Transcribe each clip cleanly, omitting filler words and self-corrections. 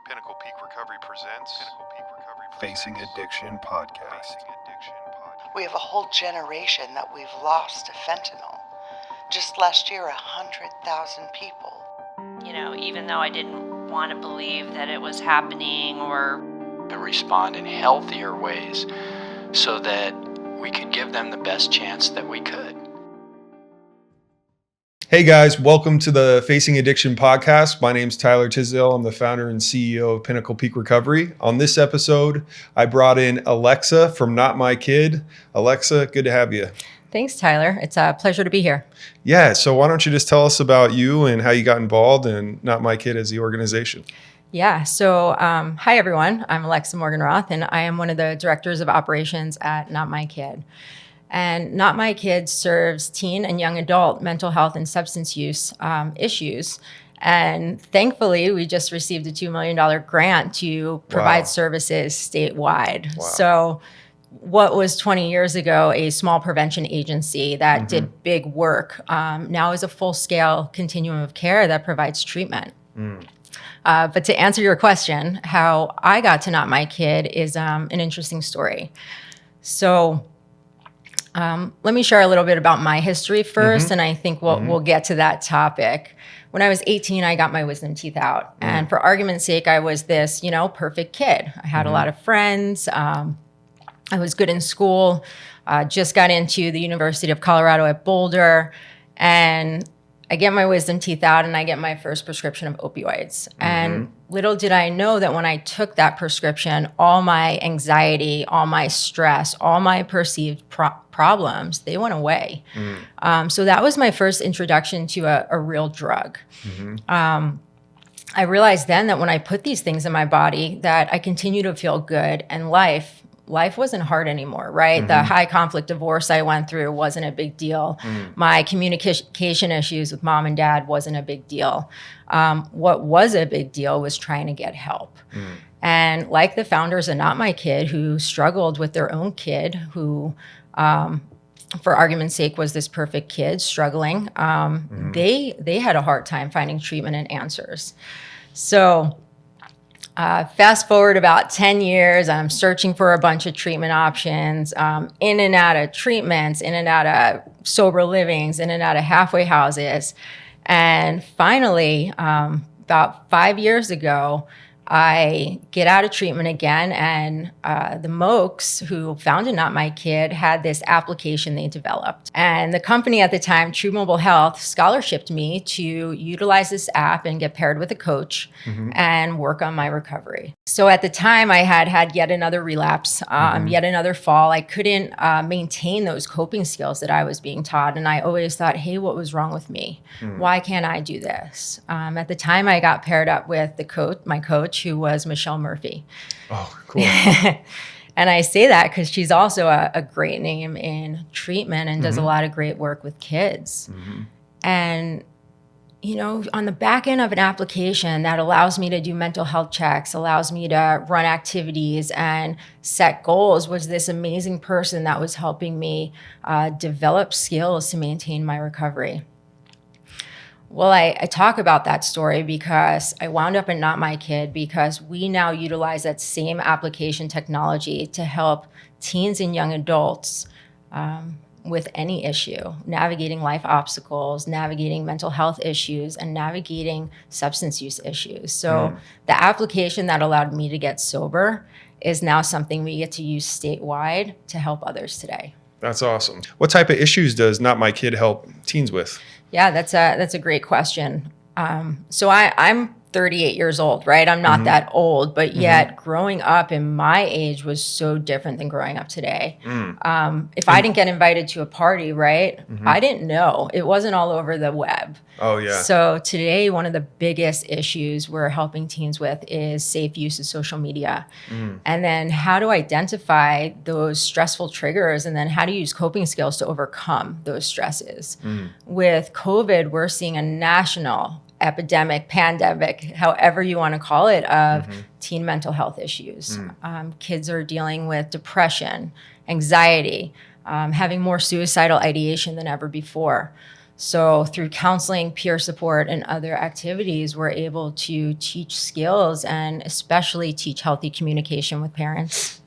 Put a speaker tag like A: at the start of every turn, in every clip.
A: Pinnacle Peak Recovery presents Facing Addiction Podcast.
B: We have a whole generation that we've lost to fentanyl. Just last year, 100,000 people.
C: You know, even though I didn't want to believe that it was happening or
D: to respond in healthier ways so that we could give them the best chance that we could.
A: Hey guys, welcome to the Facing Addiction Podcast. My name's Tyler Tisdale. I'm the founder and CEO of Pinnacle Peak Recovery. On this episode, I brought in Alexa from Not My Kid. Alexa, good to have you.
E: Thanks, Tyler. It's a pleasure to be here.
A: Yeah, so why don't you just tell us about you and how you got involved in Not My Kid as the organization?
E: Yeah, so hi everyone. I'm Alex Morgenroth, and I am one of the directors of operations at Not My Kid. And Not My Kid serves teen and young adult mental health and substance use issues. And thankfully, we just received a $2 million grant to provide services statewide.
A: Wow.
E: So what was 20 years ago a small prevention agency that did big work now is a full-scale continuum of care that provides treatment. But to answer your question, how I got to Not My Kid is an interesting story. So let me share a little bit about my history first, and I think we'll get to that topic. When I was 18, I got my wisdom teeth out. And for argument's sake, I was this, perfect kid. I had a lot of friends. I was good in school. Just got into the University of Colorado at Boulder. And I get my wisdom teeth out and I get my first prescription of opioids. And little did I know that when I took that prescription, all my anxiety, all my stress, all my perceived problems, they went away. So that was my first introduction to a real drug. I realized then that when I put these things in my body, that I continue to feel good, and life wasn't hard anymore, right? The high conflict divorce I went through wasn't a big deal. My communication issues with mom and dad wasn't a big deal. What was a big deal was trying to get help. And like the founders of Not My Kid, who struggled with their own kid, who, for argument's sake, was this perfect kid struggling, they had a hard time finding treatment and answers. So fast forward about 10 years, I'm searching for a bunch of treatment options, in and out of treatments, in and out of sober livings, in and out of halfway houses. And finally, about 5 years ago, I get out of treatment again, and the Mokes, who founded Not My Kid, had this application they developed. And the company at the time, True Mobile Health, scholarshiped me to utilize this app and get paired with a coach and work on my recovery. So at the time, I had yet another relapse, yet another fall. I couldn't maintain those coping skills that I was being taught. And I always thought, hey, what was wrong with me? Why can't I do this? At the time, I got paired up with my coach, who was Michelle Murphy.
A: Oh, cool.
E: And I say that because she's also a great name in treatment and does a lot of great work with kids. And, on the back end of an application that allows me to do mental health checks, allows me to run activities and set goals, was this amazing person that was helping me develop skills to maintain my recovery. Well, I talk about that story because I wound up in Not My Kid because we now utilize that same application technology to help teens and young adults with any issue, navigating life obstacles, navigating mental health issues, and navigating substance use issues. So the application that allowed me to get sober is now something we get to use statewide to help others today.
A: That's awesome. What type of issues does Not My Kid help teens with?
E: Yeah, that's a great question. So I'm 38 years old, right? I'm not that old, but yet growing up in my age was so different than growing up today. If I didn't get invited to a party, right, I didn't know. It wasn't all over the web.
A: Oh, yeah.
E: So today, one of the biggest issues we're helping teens with is safe use of social media. And then how to identify those stressful triggers, and then how to use coping skills to overcome those stresses. With COVID, we're seeing a national epidemic, pandemic, however you want to call it, of teen mental health issues. Kids are dealing with depression, anxiety, having more suicidal ideation than ever before. So through counseling, peer support, and other activities, we're able to teach skills and especially teach healthy communication with parents.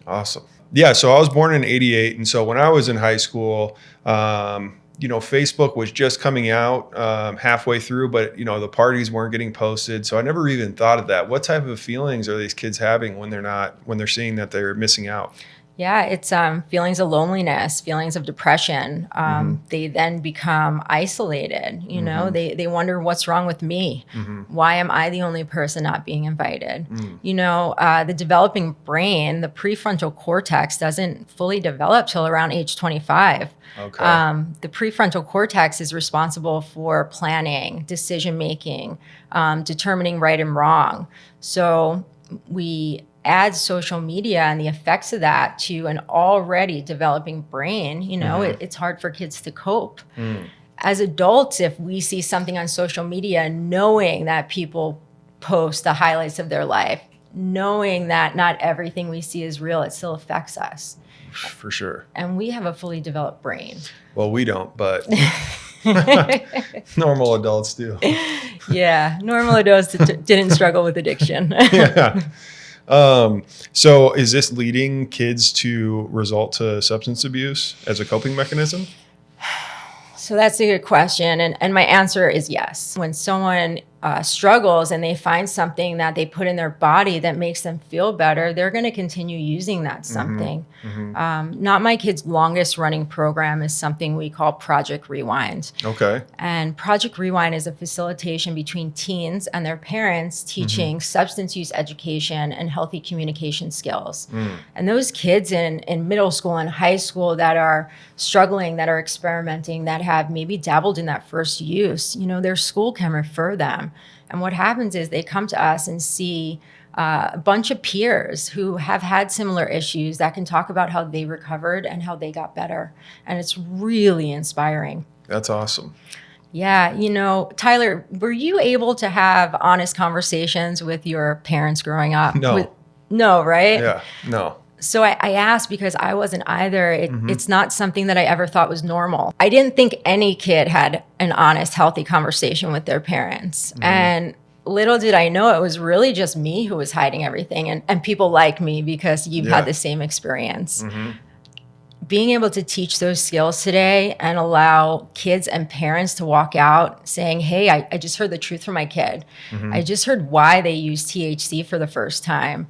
A: Awesome. Yeah. So I was born in '88. And so when I was in high school, Facebook was just coming out halfway through, but, the parties weren't getting posted. So I never even thought of that. What type of feelings are these kids having when they're seeing that they're missing out?
E: Yeah, it's feelings of loneliness, feelings of depression. They then become isolated. They wonder, what's wrong with me? Why am I the only person not being invited? The developing brain, the prefrontal cortex, doesn't fully develop till around age 25.
A: Okay.
E: The prefrontal cortex is responsible for planning, decision making, determining right and wrong. So we add social media and the effects of that to an already developing brain, it's hard for kids to cope. As adults, if we see something on social media, knowing that people post the highlights of their life, knowing that not everything we see is real, it still affects us.
A: For sure.
E: And we have a fully developed brain.
A: Well, we don't, but normal adults do.
E: Yeah, normal adults didn't struggle with addiction.
A: Yeah. So is this leading kids to resort to substance abuse as a coping mechanism?
E: So that's a good question. And my answer is yes. When someone struggles and they find something that they put in their body that makes them feel better, they're going to continue using that something. Not My Kid's longest running program is something we call Project Rewind.
A: Okay.
E: And Project Rewind is a facilitation between teens and their parents teaching substance use education and healthy communication skills. And those kids in middle school and high school that are struggling, that are experimenting, that have maybe dabbled in that first use, their school can refer them. And what happens is they come to us and see a bunch of peers who have had similar issues that can talk about how they recovered and how they got better. And it's really inspiring.
A: That's awesome.
E: Yeah. Tyler, were you able to have honest conversations with your parents growing up?
A: No.
E: No, right?
A: Yeah, no.
E: So I asked because I wasn't either. It's not something that I ever thought was normal. I didn't think any kid had an honest, healthy conversation with their parents. And little did I know it was really just me who was hiding everything and people like me because you've had the same experience. Being able to teach those skills today and allow kids and parents to walk out saying, hey, I just heard the truth from my kid. I just heard why they use THC for the first time.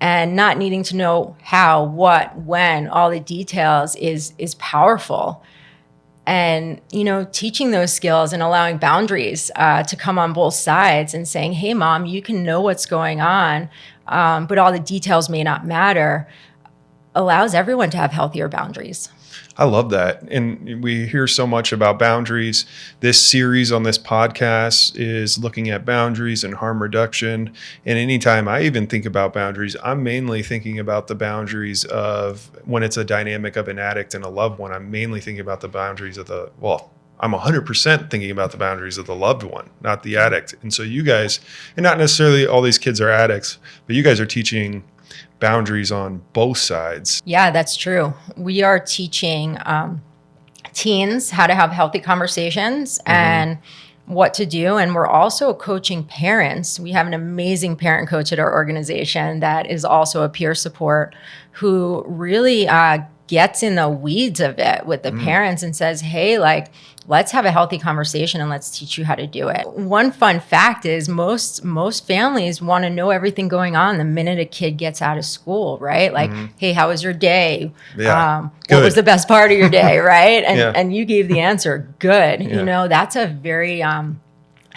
E: And not needing to know how, what, when, all the details is powerful. And, teaching those skills and allowing boundaries to come on both sides and saying, hey, mom, you can know what's going on, but all the details may not matter, allows everyone to have healthier boundaries.
A: I love that. And we hear so much about boundaries. This series on this podcast is looking at boundaries and harm reduction. And anytime I even think about boundaries, I'm mainly thinking about the boundaries of when it's a dynamic of an addict and a loved one. I'm mainly thinking about the boundaries of I'm 100% thinking about the boundaries of the loved one, not the addict. And so you guys, and not necessarily all these kids are addicts, but you guys are teaching boundaries on both sides.
E: Yeah, that's true. We are teaching teens how to have healthy conversations and what to do. And we're also coaching parents. We have an amazing parent coach at our organization that is also a peer support who really gets in the weeds of it with the parents and says, hey, let's have a healthy conversation and let's teach you how to do it. One fun fact is most families want to know everything going on the minute a kid gets out of school, right? Hey, how was your day?
A: Yeah.
E: What was the best part of your day, right? And
A: Yeah.
E: you gave the answer, good.
A: Yeah.
E: That's a very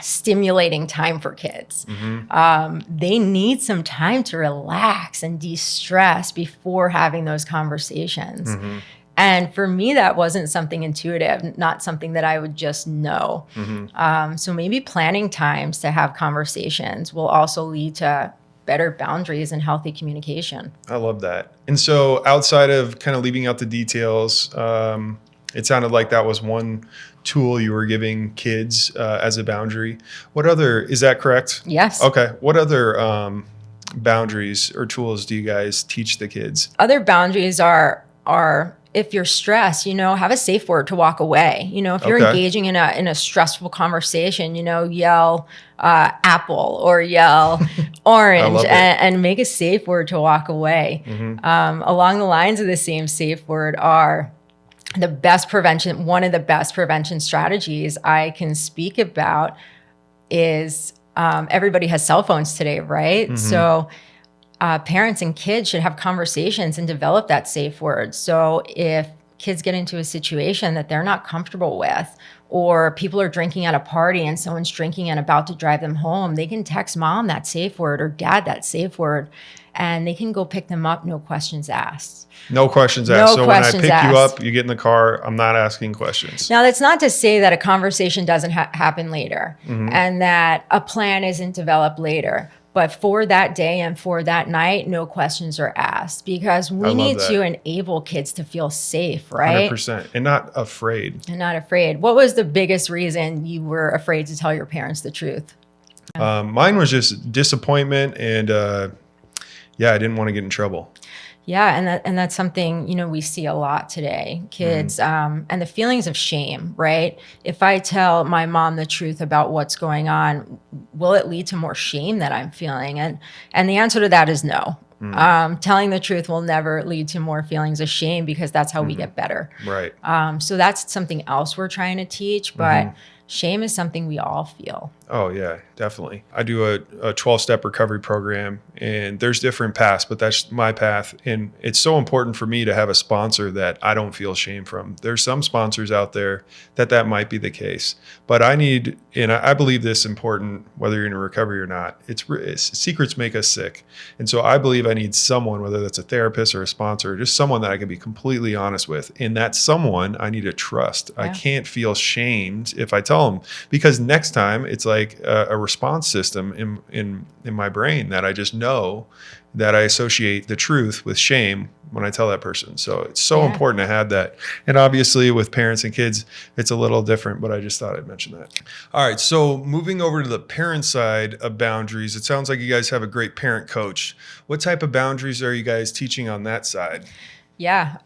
E: stimulating time for kids. They need some time to relax and de-stress before having those conversations. And for me, that wasn't something intuitive, not something that I would just know. So maybe planning times to have conversations will also lead to better boundaries and healthy communication.
A: I love that. And so outside of kind of leaving out the details, it sounded like that was one tool you were giving kids as a boundary. Is that correct?
E: Yes.
A: Okay. What other boundaries or tools do you guys teach the kids?
E: Other boundaries are if you're stressed, have a safe word to walk away. If you're
A: Okay.
E: engaging in a stressful conversation, yell apple or yell orange
A: love it.
E: and make a safe word to walk away. Along the lines of the same safe word are one of the best prevention strategies I can speak about is everybody has cell phones today, right? So parents and kids should have conversations and develop that safe word. So if kids get into a situation that they're not comfortable with, or people are drinking at a party and someone's drinking and about to drive them home, they can text mom that safe word or dad that safe word, and they can go pick them up, no questions asked.
A: No questions asked. So when I pick you up, you get in the car, I'm not asking questions.
E: Now, that's not to say that a conversation doesn't happen later and that a plan isn't developed later. But for that day and for that night, no questions are asked because we need to enable kids to feel safe, right?
A: 100%. And not afraid.
E: What was the biggest reason you were afraid to tell your parents the truth?
A: Mine was just disappointment and, I didn't want to get in trouble.
E: Yeah, and that's something, we see a lot today. Kids and the feelings of shame, right? If I tell my mom the truth about what's going on, will it lead to more shame that I'm feeling? And the answer to that is no. Telling the truth will never lead to more feelings of shame because that's how we get better.
A: Right.
E: So that's something else we're trying to teach, but shame is something we all feel.
A: Oh, yeah, definitely. I do a 12-step recovery program, and there's different paths, but that's my path. And it's so important for me to have a sponsor that I don't feel shame from. There's some sponsors out there that might be the case. But I need, and I believe this important, whether you're in a recovery or not, secrets make us sick. And so I believe I need someone, whether that's a therapist or a sponsor, just someone that I can be completely honest with. And that someone I need to trust. Yeah. I can't feel shamed if I tell them, because next time it's like a response system in my brain that I just know that I associate the truth with shame when I tell that person. So it's so important to have that. And obviously with parents and kids, it's a little different, but I just thought I'd mention that. All right. So moving over to the parent side of boundaries, it sounds like you guys have a great parent coach. What type of boundaries are you guys teaching on that side?
E: Yeah.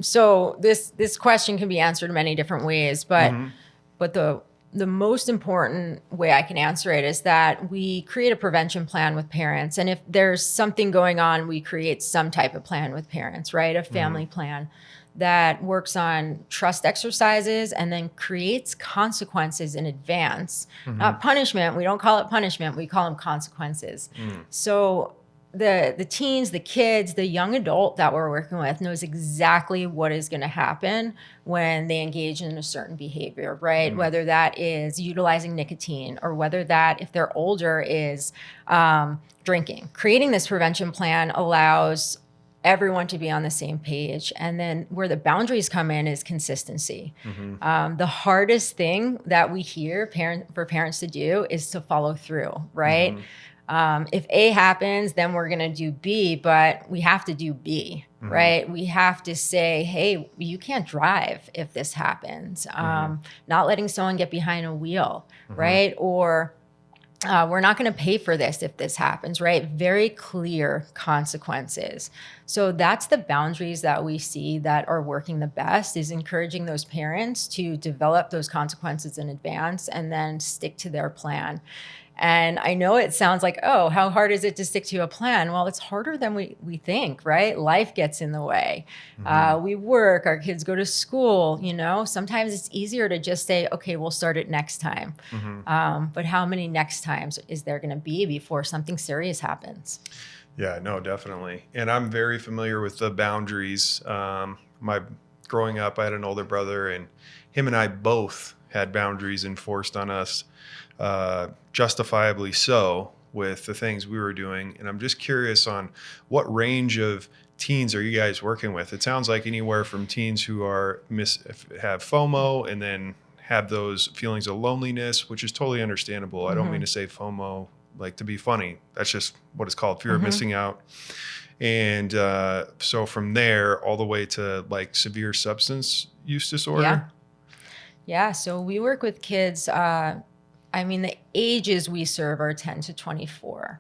E: So this question can be answered many different ways, but the most important way I can answer it is that we create a prevention plan with parents. And if there's something going on, we create some type of plan with parents, right? A family plan that works on trust exercises and then creates consequences in advance. Not punishment. We don't call it punishment. We call them consequences. So the teens, the kids, the young adult that we're working with knows exactly what is going to happen when they engage in a certain behavior, right? Whether that is utilizing nicotine or whether that, if they're older, is drinking. Creating this prevention plan allows everyone to be on the same page. And then where the boundaries come in is consistency. The hardest thing that we hear for parents to do is to follow through, right? If A happens, then we're going to do B, but we have to do B, right? We have to say, hey, you can't drive if this happens. Not letting someone get behind a wheel, right? Or we're not going to pay for this if this happens, right? Very clear consequences. So that's the boundaries that we see that are working the best, is encouraging those parents to develop those consequences in advance and then stick to their plan. And I know it sounds like, oh, how hard is it to stick to a plan? Well, it's harder than we think, right? Life gets in the way. We work, our kids go to school, Sometimes it's easier to just say, okay, we'll start it next time. But how many next times is there going to be before something serious happens?
A: Yeah, no, definitely. And I'm very familiar with the boundaries. Growing up, I had an older brother, and him and I both had boundaries enforced on us. Justifiably so, with the things we were doing. And I'm just curious on what range of teens are you guys working with? It sounds like anywhere from teens who are have FOMO and then have those feelings of loneliness, which is totally understandable. I don't mean to say FOMO like to be funny. That's just what it's called, fear of missing out. And so from there all the way to like severe substance use disorder.
E: Yeah. So we work with kids. The ages we serve are 10 to 24.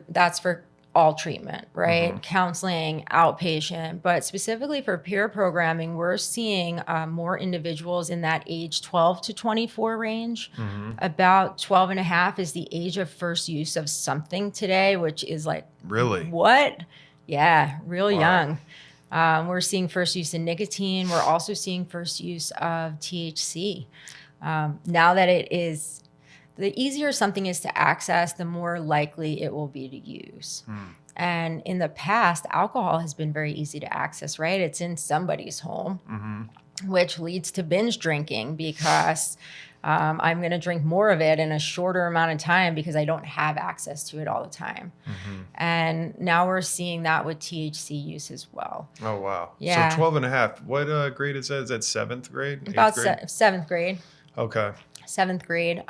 E: That's for all treatment, right? Counseling, outpatient, but specifically for peer programming, we're seeing more individuals in that age 12 to 24 range. About 12 and a half is the age of first use of something today, which is like,
A: Really?
E: what? Yeah, real young. We're seeing first use in nicotine. We're also seeing first use of THC. Now that it is, the easier something is to access, the more likely it will be to use. And in the past, alcohol has been very easy to access, right? It's in somebody's home, which leads to binge drinking because I'm going to drink more of it in a shorter amount of time because I don't have access to it all the time. And now we're seeing that with THC use as well.
A: Oh, wow.
E: Yeah.
A: So 12 and a half. What grade is that? Is that seventh grade?
E: About
A: Eighth grade?
E: seventh grade.
A: Okay.
E: Seventh grade.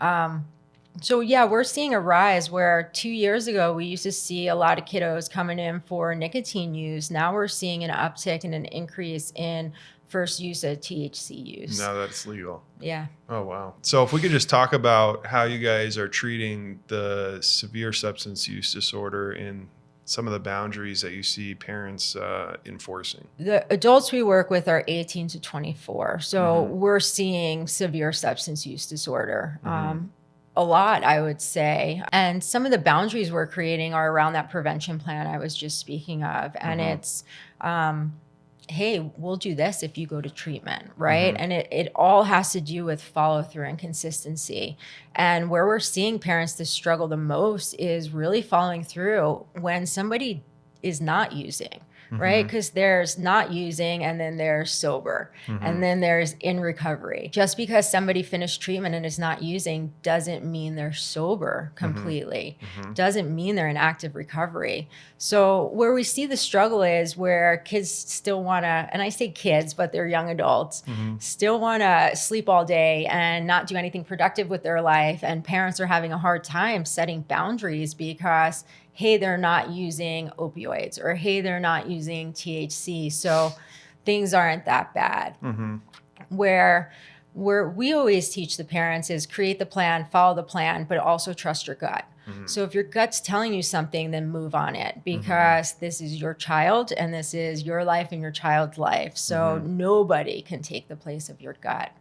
E: So yeah, we're seeing a rise where 2 years ago, we used to see a lot of kiddos coming in for nicotine use. Now we're seeing an uptick and an increase in first use of THC use.
A: Now that it's legal.
E: Yeah.
A: Oh, wow. So if we could just talk about how you guys are treating the severe substance use disorder and some of the boundaries that you see parents enforcing.
E: The adults we work with are 18 to 24. So we're seeing severe substance use disorder. A lot, I would say. And some of the boundaries we're creating are around that prevention plan I was just speaking of. And it's, hey, we'll do this if you go to treatment, right? And it all has to do with follow through and consistency. And where we're seeing parents to struggle the most is really following through when somebody is not using. Right? Because there's not using and then there's sober and then there's in recovery. Just because somebody finished treatment and is not using doesn't mean they're sober completely. Doesn't mean they're in active recovery. So where we see the struggle is where kids still want to, and I say kids, but they're young adults, still want to sleep all day and not do anything productive with their life. And parents are having a hard time setting boundaries because hey, they're not using opioids, or hey, they're not using THC, so things aren't that bad. Where we always teach the parents is create the plan, follow the plan, but also trust your gut. So if your gut's telling you something, then move on it because this is your child and this is your life and your child's life. So nobody can take the place of your gut.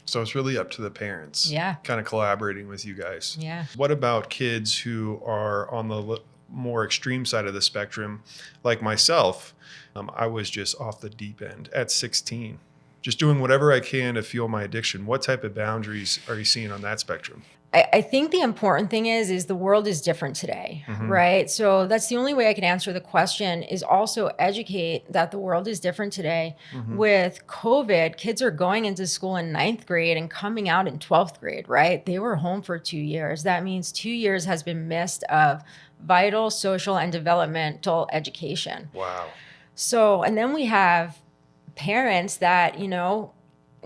A: So it's really up to the parents.
E: Yeah.
A: Kind of collaborating with you guys.
E: Yeah.
A: What about kids who are on the more extreme side of the spectrum, like myself? I was just off the deep end at 16, just doing whatever I can to fuel my addiction. What type of boundaries are you seeing on that spectrum?
E: I think the important thing is the world is different today, right? So that's the only way I can answer the question is also educate that the world is different today. With COVID, kids are going into school in 9th grade and coming out in 12th grade, right? They were home for 2 years. That means 2 years has been missed of vital social and developmental education.
A: Wow.
E: So, and then we have parents that,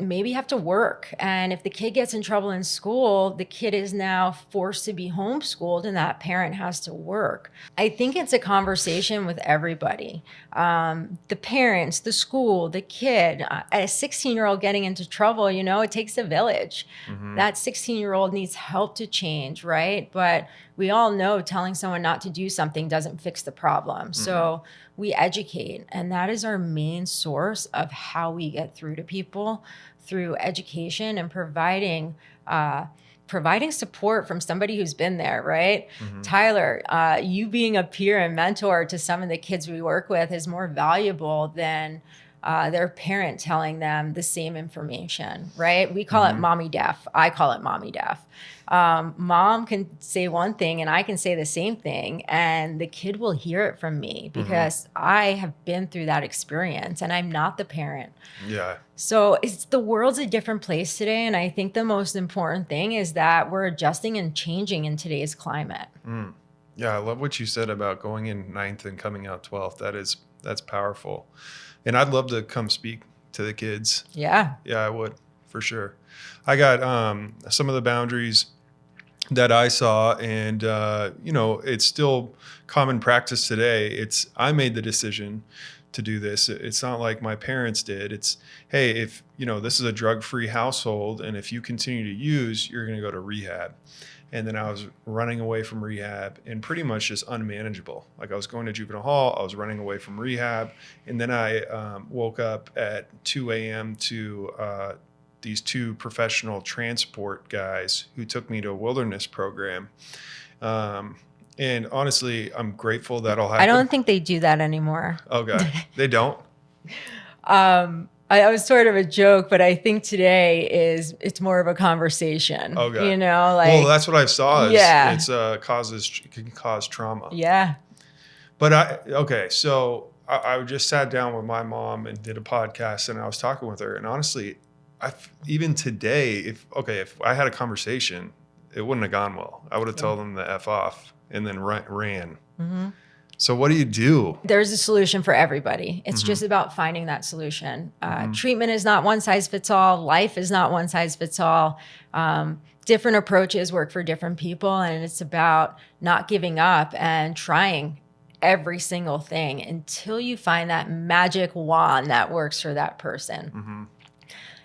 E: maybe have to work. And if the kid gets in trouble in school, the kid is now forced to be homeschooled and that parent has to work. I think it's a conversation with everybody. The parents, the school, the kid. A 16-year-old getting into trouble, it takes a village. That 16-year-old needs help to change, right? But we all know telling someone not to do something doesn't fix the problem. So we educate, and that is our main source of how we get through to people, through education and providing support from somebody who's been there, right? Tyler, you being a peer and mentor to some of the kids we work with is more valuable than their parent telling them the same information, right? We call it mommy deaf. I call it mommy deaf. Mom can say one thing and I can say the same thing and the kid will hear it from me because I have been through that experience and I'm not the parent.
A: Yeah.
E: So the world's a different place today. And I think the most important thing is that we're adjusting and changing in today's climate.
A: Yeah. I love what you said about going in 9th and coming out 12th. That's powerful. And I'd love to come speak to the kids.
E: Yeah.
A: Yeah, I would, for sure. I got some of the boundaries that I saw, and it's still common practice today. I made the decision to do this. It's not like my parents did. It's, hey, if this is a drug-free household, and if you continue to use, you're going to go to rehab. And then I was running away from rehab and pretty much just unmanageable. Like I was going to juvenile hall, I was running away from rehab. And then I woke up at 2 a.m. to these two professional transport guys who took me to a wilderness program. And honestly, I'm grateful that all happened.
E: I don't think they do that anymore.
A: Okay. They don't?
E: I was sort of a joke, but I think today it's more of a conversation.
A: Okay.
E: You know, like,
A: well, that's what I saw.
E: Yeah.
A: It's can cause trauma.
E: Yeah.
A: But so I just sat down with my mom and did a podcast, and I was talking with her. And honestly, even today, if I had a conversation, it wouldn't have gone well. I would have told them to F off and then ran. Mm-hmm. So what do you do? There's
E: a solution for everybody. It's just about finding that solution. Treatment is not one size fits all. Life is not one size fits all. Different approaches work for different people. And it's about not giving up and trying every single thing until you find that magic wand that works for that person. Mm-hmm.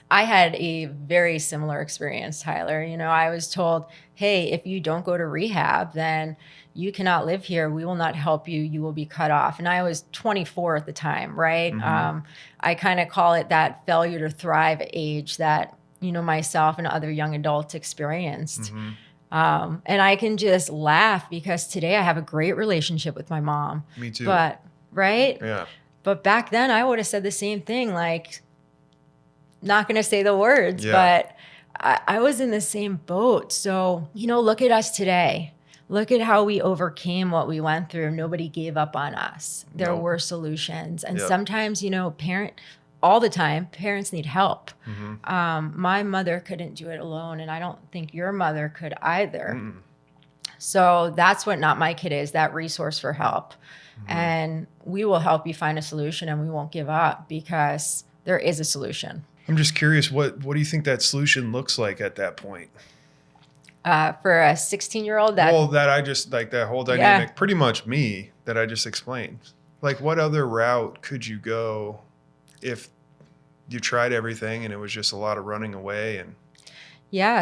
E: I had a very similar experience, Tyler. You know, I was told, hey, if you don't go to rehab, then you cannot live here. We will not help you. You will be cut off. And I was 24 at the time, right? Mm-hmm. I kind of call it that failure to thrive age that, you know, myself and other young adults experienced. Mm-hmm. And I can just laugh because today I have a great relationship with my mom.
A: Me too.
E: But, right?
A: Yeah.
E: But back then I would have said the same thing, like, not going to say the words, but I was in the same boat. So, you know, look at us today. Look at how we overcame what we went through. Nobody gave up on us. There were solutions. And sometimes, you know, all the time, parents need help. Mm-hmm. My mother couldn't do it alone, and I don't think your mother could either. Mm-mm. So that's what Not My Kid is, that resource for help. Mm-hmm. And we will help you find a solution, and we won't give up because there is a solution.
A: I'm just curious, what do you think that solution looks like at that point?
E: For a 16-year-old,
A: that I just like that whole dynamic, pretty much me that I just explained. Like, what other route could you go if you tried everything and it was just a lot of running away? And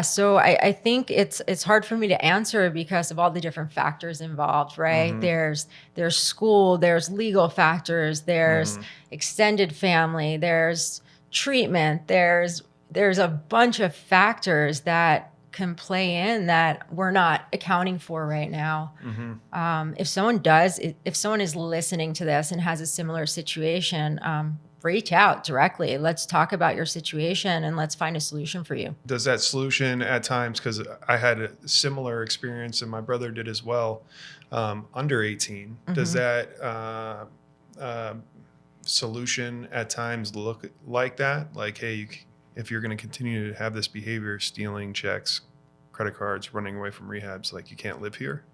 E: so I think it's hard for me to answer because of all the different factors involved, right? Mm-hmm. There's school, there's legal factors, there's extended family, there's treatment, there's a bunch of factors that can play in that we're not accounting for right now. Mm-hmm. If someone is listening to this and has a similar situation, reach out directly. Let's talk about your situation and let's find a solution for you.
A: Does that solution at times, because I had a similar experience and my brother did as well, under 18, mm-hmm. does that solution at times look like that? Like, hey, if you're going to continue to have this behavior, stealing checks, credit cards, running away from rehabs, like you can't live here?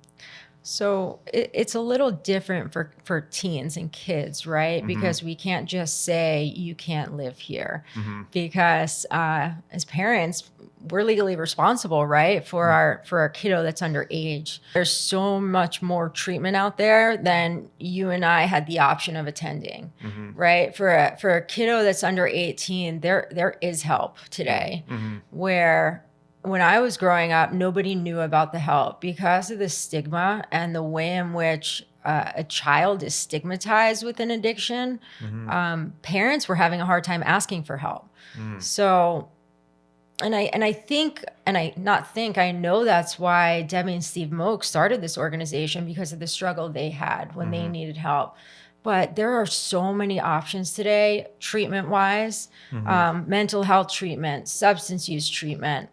E: So it's a little different for teens and kids, right? Mm-hmm. Because we can't just say you can't live here, mm-hmm. because as parents, we're legally responsible, right? For our kiddo that's underage. There's so much more treatment out there than you and I had the option of attending, mm-hmm. right? For a kiddo that's under 18, there is help today, mm-hmm. where when I was growing up, nobody knew about the help because of the stigma and the way in which a child is stigmatized with an addiction. Mm-hmm. Parents were having a hard time asking for help. Mm. So, I know that's why Debbie and Steve Moak started this organization, because of the struggle they had when mm-hmm. they needed help. But there are so many options today, treatment-wise, mm-hmm. Mental health treatment, substance use treatment,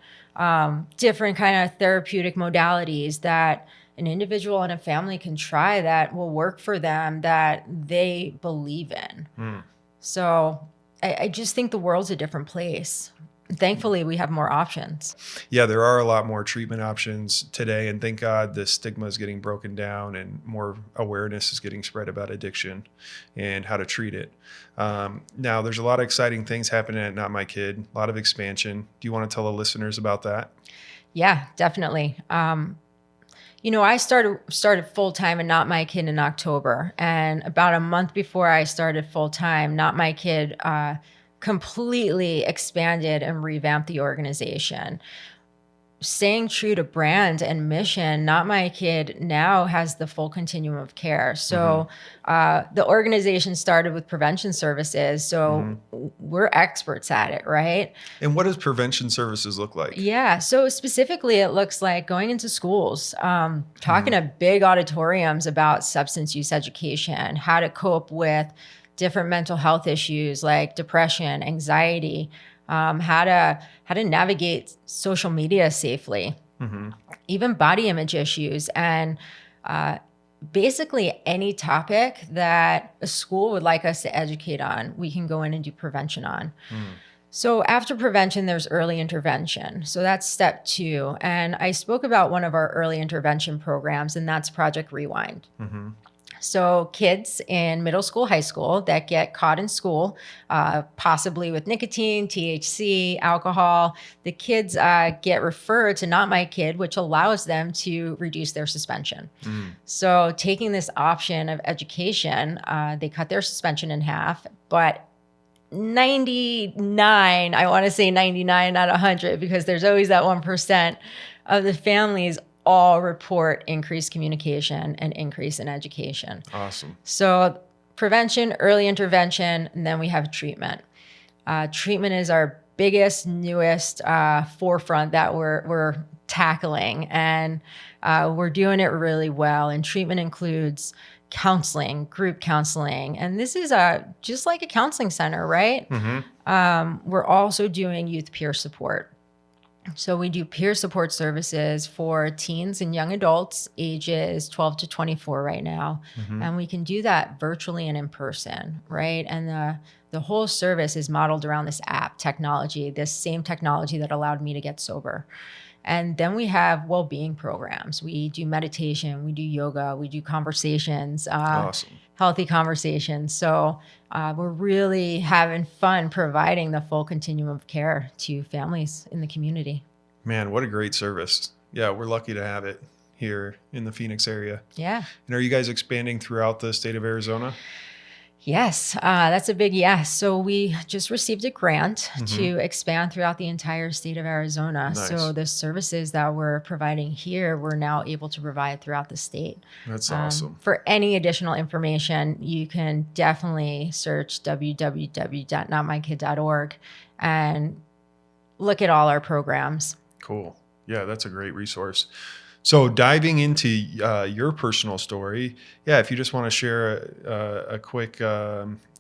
E: different kind of therapeutic modalities that an individual and a family can try that will work for them, that they believe in. Mm. So I just think the world's a different place. Thankfully, we have more options. Yeah,
A: there are a lot more treatment options today. And thank God the stigma is getting broken down and more awareness is getting spread about addiction and how to treat it. Now, there's a lot of exciting things happening at Not My Kid, a lot of expansion. Do you want to tell the listeners about that?
E: Yeah, definitely. I started full-time in Not My Kid in October. And about a month before I started full-time, Not My Kid completely expanded and revamped the organization. staying true to brand and mission, Not My Kid now has the full continuum of care. So the organization started with prevention services. So we're experts at it, right?
A: And what does prevention services look like?
E: Yeah. So specifically, it looks like going into schools, talking to big auditoriums about substance use education, how to cope with different mental health issues like depression, anxiety, how to navigate social media safely, even body image issues, and basically any topic that a school would like us to educate on, we can go in and do prevention on. So after prevention, there's early intervention. So that's step 2. And I spoke about one of our early intervention programs, and that's Project Rewind. So kids in middle school, high school that get caught in school, possibly with nicotine, THC, alcohol, the kids get referred to Not My Kid, which allows them to reduce their suspension. So taking this option of education, they cut their suspension in half, but 99, I want to say 99 out of 100, because there's always that 1% of the families all report increased communication and increase in education.
A: Awesome.
E: So prevention, early intervention, and then we have treatment. Treatment is our biggest, newest forefront that we're tackling, and we're doing it really well. And treatment includes counseling, group counseling, and this is just like a counseling center, right? We're also doing youth peer support. So we do peer support services for teens and young adults ages 12 to 24 right now. And we can do that virtually and in person, right? And the whole service is modeled around this app technology, this same technology that allowed me to get sober. And then we have well-being programs. We do meditation, we do yoga, we do conversations,
A: Awesome.
E: healthy conversations. So we're really having fun providing the full continuum of care to families in the community.
A: Man, what a great service. Yeah, we're lucky to have it here in the Phoenix area.
E: Yeah.
A: And are you guys expanding throughout the state of Arizona?
E: Yes, that's a big yes. So we just received a grant to expand throughout the entire state of Arizona.
A: Nice.
E: So the services that we're providing here, we're now able to provide throughout the state.
A: That's awesome.
E: For any additional information, you can definitely search www.notmykid.org and look at all our programs.
A: Cool. Yeah, that's a great resource. So diving into your personal story, if you just want to share a quick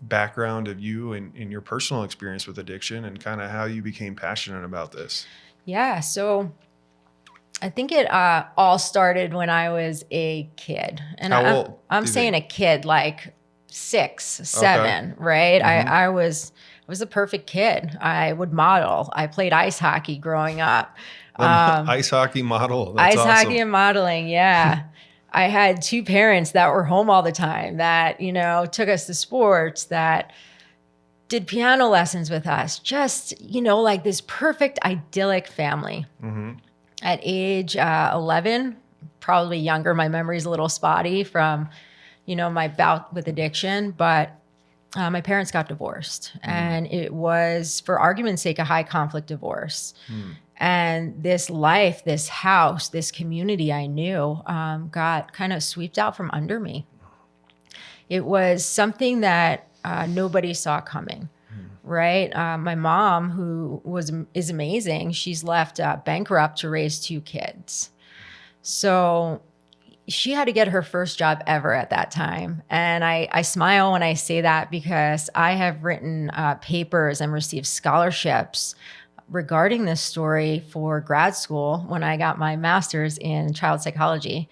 A: background of you and your personal experience with addiction and kind of how you became passionate about this.
E: Yeah, so I think it all started when I was a kid. And
A: How old?
E: I'm saying a kid, like 6, 7, right? I was a perfect kid. I would model. I played ice hockey growing up.
A: Ice hockey model. That's awesome.
E: Hockey and modeling, yeah. I had 2 parents that were home all the time that, took us to sports, that did piano lessons with us. Just, like this perfect idyllic family. At age 11, probably younger, my memory's a little spotty from, my bout with addiction, but my parents got divorced. And it was, for argument's sake, a high conflict divorce. And this life, this house, this community I knew got kind of swept out from under me. It was something that nobody saw coming, right? My mom, who is amazing, she's left bankrupt to raise 2 kids. So she had to get her first job ever at that time. And I smile when I say that because I have written papers and received scholarships regarding this story for grad school when I got my master's in child psychology,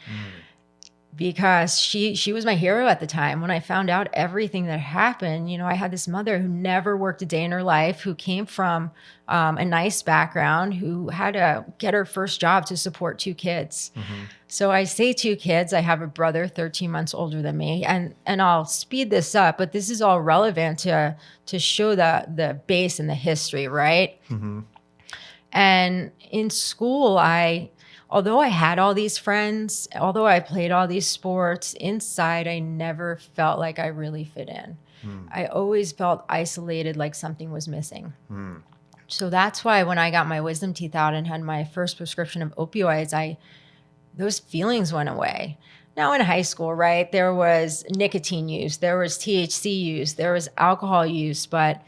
E: because she was my hero at the time. When I found out everything that happened, I had this mother who never worked a day in her life, who came from a nice background, who had to get her first job to support 2 kids. So I say 2 kids. I have a brother 13 months older than me, and I'll speed this up, but this is all relevant to show the base and the history, right? And in school, although I had all these friends, although I played all these sports, inside I never felt like I really fit in. I always felt isolated, like something was missing. So that's why when I got my wisdom teeth out and had my first prescription of opioids, those feelings went away. Now in high school, right, there was nicotine use, there was THC use, there was alcohol use, but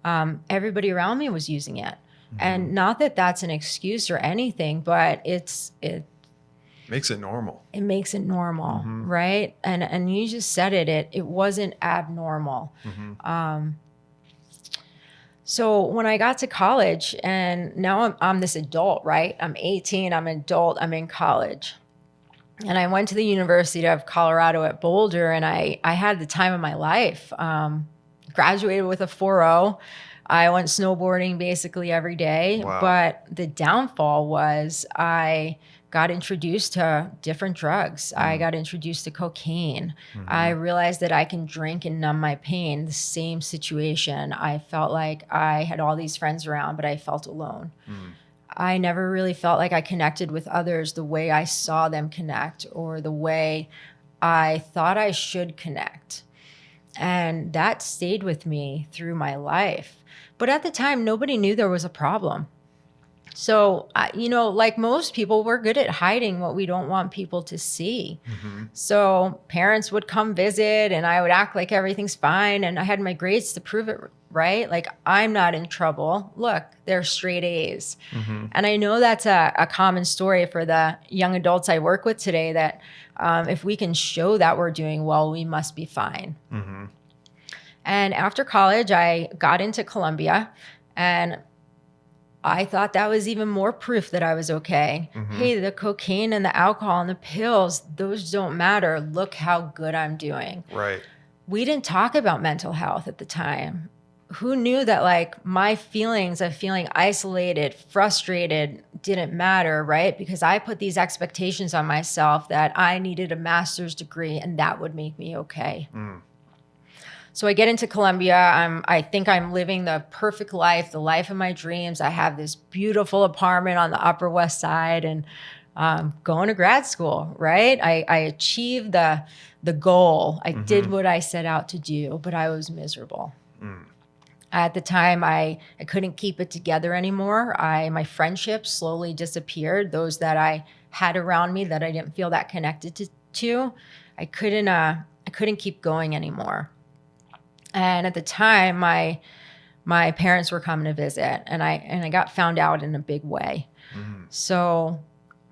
E: everybody around me was using it. And not that that's an excuse or anything, but it
A: makes it normal.
E: It makes it normal, right? And you just said it wasn't abnormal. So when I got to college, and now I'm this adult, right? I'm 18, I'm an adult, I'm in college. And I went to the University of Colorado at Boulder, and I had the time of my life. Graduated with a 4.0. I went snowboarding basically every day.
A: Wow.
E: But the downfall was I got introduced to different drugs. I got introduced to cocaine. I realized that I can drink and numb my pain. The same situation. I felt like I had all these friends around, but I felt alone. I never really felt like I connected with others the way I saw them connect or the way I thought I should connect. And that stayed with me through my life. But at the time, nobody knew there was a problem. So, like most people, we're good at hiding what we don't want people to see. So parents would come visit and I would act like everything's fine. And I had my grades to prove it, right? Like, I'm not in trouble. Look, they're straight A's. And I know that's a common story for the young adults I work with today, that if we can show that we're doing well, we must be fine. And after college, I got into Columbia, and I thought that was even more proof that I was okay. Hey, the cocaine and the alcohol and the pills, those don't matter. Look how good I'm doing.
A: Right.
E: We didn't talk about mental health at the time. Who knew that, like, my feelings of feeling isolated, frustrated didn't matter, right? Because I put these expectations on myself that I needed a master's degree and that would make me okay. So I get into Columbia. I think I'm living the perfect life, the life of my dreams. I have this beautiful apartment on the Upper West Side and going to grad school, right? I achieved the goal. I did what I set out to do, but I was miserable. At the time, I couldn't keep it together anymore. My friendships slowly disappeared. Those that I had around me that I didn't feel that connected to, I couldn't keep going anymore. And at the time, my parents were coming to visit, and I got found out in a big way. So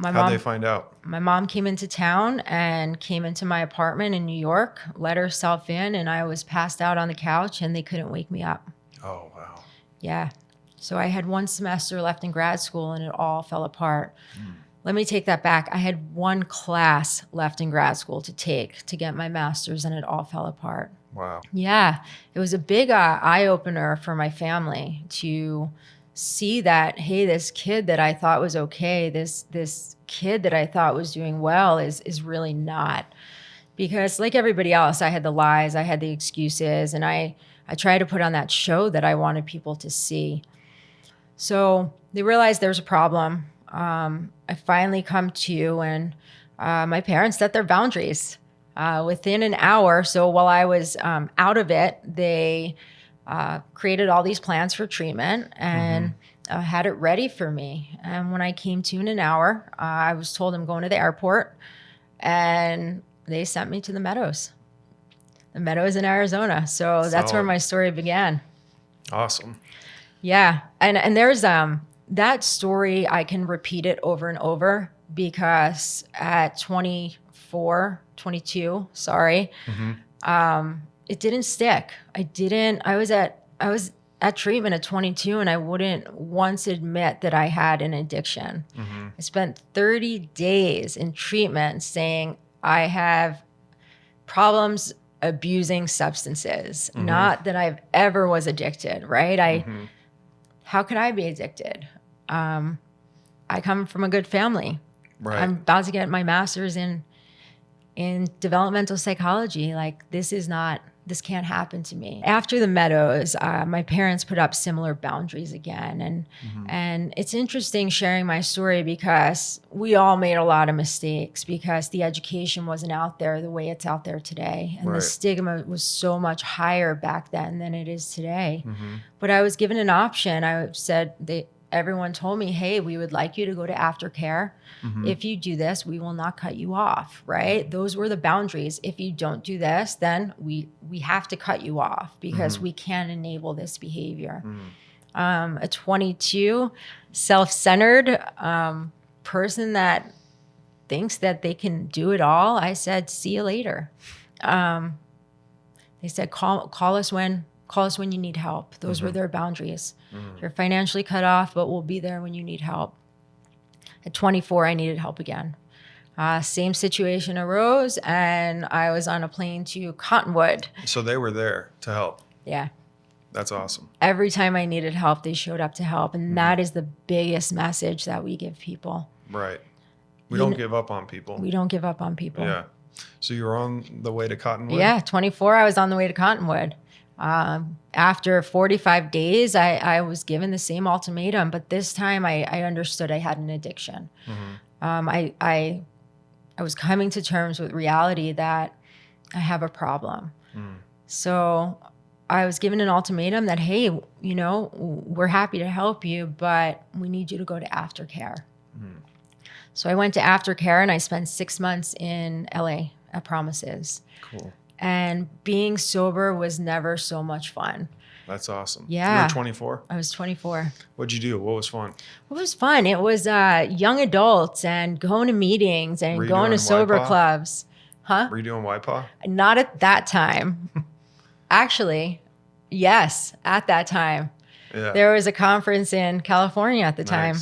A: how'd they find out?
E: My mom came into town and came into my apartment in New York, let herself in, and I was passed out on the couch, and they couldn't wake me up.
A: Oh, wow.
E: Yeah. So I had one semester left in grad school, and it all fell apart. Let me take that back. I had one class left in grad school to take to get my master's, and it all fell apart.
A: Wow.
E: Yeah. It was a big eye-opener for my family to see that, hey, this kid that I thought was okay, this kid that I thought was doing well is really not. Because like everybody else, I had the lies, I had the excuses, and I tried to put on that show that I wanted people to see. So they realized there's a problem. I finally come to, and my parents set their boundaries. Within an hour, so while I was out of it, they created all these plans for treatment and had it ready for me. And when I came to in an hour, I was told I'm going to the airport, and they sent me to the Meadows in Arizona. So that's where my story began.
A: Awesome.
E: Yeah. And there's that story, I can repeat it over and over, because at 22, it didn't stick. I was at treatment at 22, and I wouldn't once admit that I had an addiction. I spent 30 days in treatment saying I have problems abusing substances, not that I've ever was addicted, right? How could I be addicted? I come from a good family.
A: Right.
E: I'm about to get my master's in developmental psychology. Like, this is not this can't happen to me. After the Meadows, my parents put up similar boundaries again. And it's interesting sharing my story because we all made a lot of mistakes because the education wasn't out there the way it's out there today. And the stigma was so much higher back then than it is today. But I was given an option. I said, everyone told me, hey, we would like you to go to aftercare. If you do this, we will not cut you off, right? Those were the boundaries. If you don't do this, then we have to cut you off because we can't enable this behavior. A 22, self-centered person that thinks that they can do it all, I said, see you later. They said, call us when you need help. Those were their boundaries. You're financially cut off, but we'll be there when you need help. At 24, I needed help again. Same situation arose, and I was on a plane to Cottonwood.
A: So they were there to help.
E: Yeah.
A: That's awesome.
E: Every time I needed help, they showed up to help. And that is the biggest message that we give people.
A: Right. We don't give up on people.
E: We don't give up on people.
A: Yeah. So you were on the way to Cottonwood?
E: Yeah, 24, I was on the way to Cottonwood. After 45 days, I was given the same ultimatum, but this time I understood I had an addiction. I was coming to terms with reality that I have a problem. So I was given an ultimatum that, hey, we're happy to help you, but we need you to go to aftercare. So I went to aftercare and I spent 6 months in LA at Promises.
A: Cool.
E: And being sober was never so much fun.
A: That's awesome.
E: Yeah.
A: You were 24?
E: I was 24.
A: What'd you do? What was fun?
E: What was fun? It was young adults and going to meetings and going to sober clubs. Huh?
A: Were you doing YPA?
E: Not at that time. Actually, yes, at that time.
A: Yeah.
E: There was a conference in California at the time.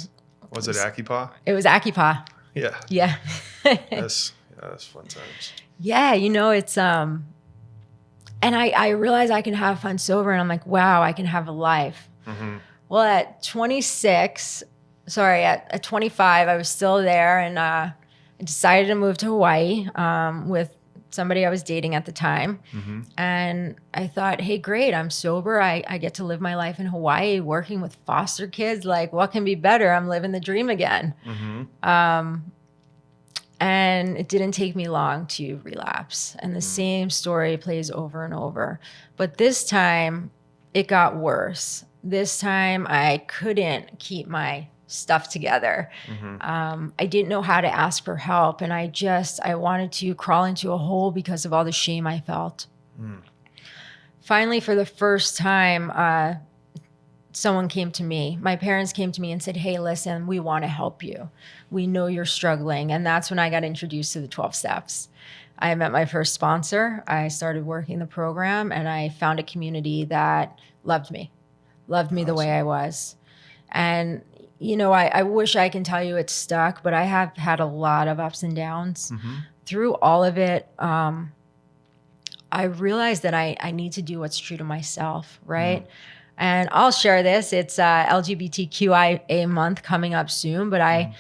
A: Was it Akipa?
E: It was Akipa.
A: Yeah.
E: Yeah.
A: That's fun times.
E: Yeah, it's and I realized I can have fun sober, and I'm like, wow, I can have a life. Well, at 25, I was still there, and I decided to move to Hawaii with somebody I was dating at the time. And I thought, hey, great, I'm sober. I get to live my life in Hawaii working with foster kids. Like, what can be better? I'm living the dream again. And it didn't take me long to relapse. And the same story plays over and over. But this time, it got worse. This time, I couldn't keep my stuff together. I didn't know how to ask for help. And I wanted to crawl into a hole because of all the shame I felt. Finally, for the first time, someone came to me. My parents came to me and said, hey, listen, we want to help you. We know you're struggling. And that's when I got introduced to the 12 steps. I met my first sponsor. I started working the program, and I found a community that loved me the way I was. And, I wish I can tell you it's stuck, but I have had a lot of ups and downs. Through all of it, I realized that I need to do what's true to myself, right? And I'll share this. It's LGBTQIA month coming up soon, but I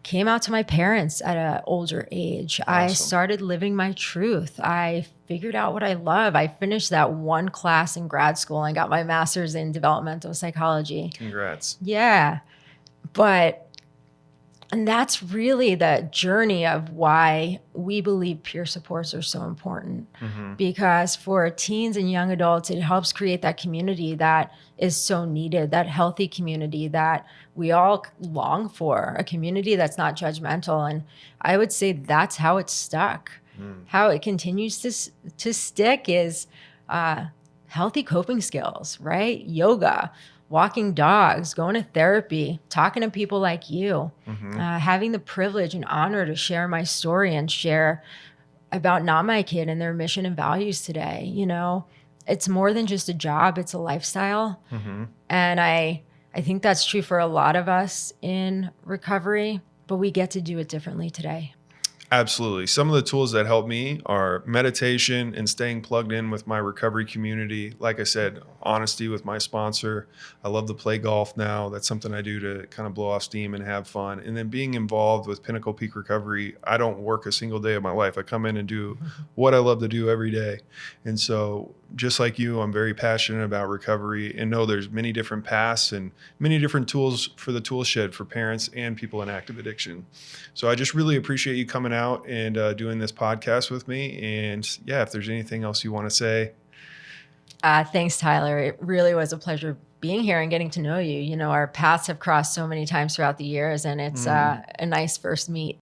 E: came out to my parents at an older age. Awesome. I started living my truth. I figured out what I love. I finished that one class in grad school and got my master's in developmental psychology.
A: Congrats.
E: Yeah. And that's really the journey of why we believe peer supports are so important. Because for teens and young adults, it helps create that community that is so needed, that healthy community that we all long for, a community that's not judgmental. And I would say that's how it's stuck. How it continues to stick is healthy coping skills, right? Yoga, walking dogs, going to therapy, talking to people like you, having the privilege and honor to share my story and share about Not My Kid and their mission and values today. It's more than just a job, it's a lifestyle. And I think that's true for a lot of us in recovery, but we get to do it differently today.
A: Absolutely. Some of the tools that help me are meditation and staying plugged in with my recovery community. Like I said, honesty with my sponsor. I love to play golf now. That's something I do to kind of blow off steam and have fun. And then being involved with Pinnacle Peak Recovery. I don't work a single day of my life. I come in and do what I love to do every day. And so just like you, I'm very passionate about recovery and know there's many different paths and many different tools for the tool shed for parents and people in active addiction. So I just really appreciate you coming out and doing this podcast with me. And yeah, if there's anything else you want to say.
E: Thanks, Tyler. It really was a pleasure being here and getting to know you. You know, our paths have crossed so many times throughout the years, and it's a nice first meet.